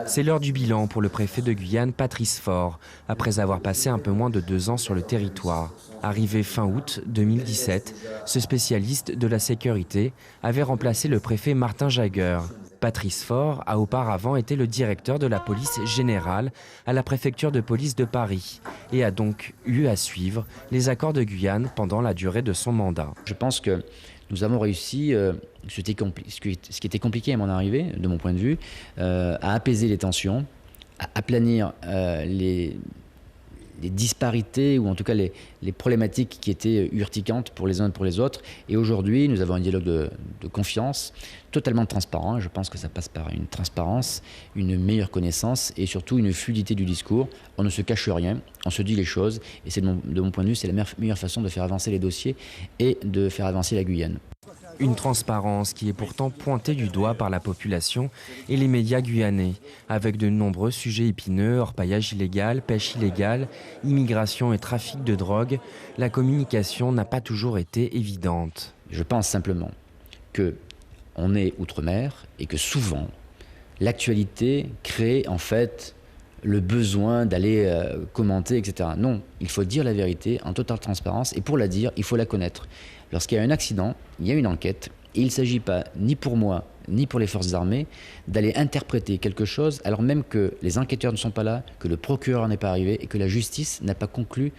C'est l'heure du bilan pour le préfet de Guyane, Patrice Faure, après avoir passé un peu moins de 2 ans sur le territoire. Arrivé fin août 2017, ce spécialiste de la sécurité avait remplacé le préfet Martin Jaeger. Patrice Faure a auparavant été le directeur de la police générale à la préfecture de police de Paris et a donc eu à suivre les accords de Guyane pendant la durée de son mandat. Je pense que nous avons réussi, ce qui était compliqué à mon arrivée, de mon point de vue, à apaiser les tensions, à aplanir les disparités ou en tout cas les problématiques qui étaient urticantes pour les uns et pour les autres. Et aujourd'hui, nous avons un dialogue de confiance totalement transparent. Je pense que ça passe par une transparence, une meilleure connaissance et surtout une fluidité du discours. On ne se cache rien, on se dit les choses et c'est de mon point de vue, c'est la meilleure façon de faire avancer les dossiers et de faire avancer la Guyane. Une transparence qui est pourtant pointée du doigt par la population et les médias guyanais, avec de nombreux sujets épineux, orpaillage illégal, pêche illégale, immigration et trafic de drogue. La communication n'a pas toujours été évidente. Je pense simplement qu'on est outre-mer et que souvent, l'actualité crée en fait le besoin d'aller commenter, etc. Non, il faut dire la vérité en totale transparence et pour la dire, il faut la connaître. Lorsqu'il y a un accident, il y a une enquête et il ne s'agit pas, ni pour moi, ni pour les forces armées, d'aller interpréter quelque chose alors même que les enquêteurs ne sont pas là, que le procureur n'est pas arrivé et que la justice n'a pas conclu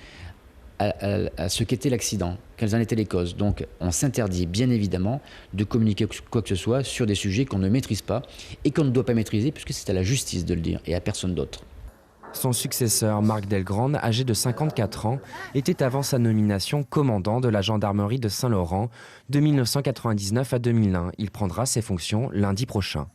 à ce qu'était l'accident, quelles en étaient les causes. Donc on s'interdit bien évidemment de communiquer quoi que ce soit sur des sujets qu'on ne maîtrise pas et qu'on ne doit pas maîtriser puisque c'est à la justice de le dire et à personne d'autre. Son successeur, Marc Delgrande, âgé de 54 ans, était avant sa nomination commandant de la gendarmerie de Saint-Laurent de 1999 à 2001. Il prendra ses fonctions lundi prochain.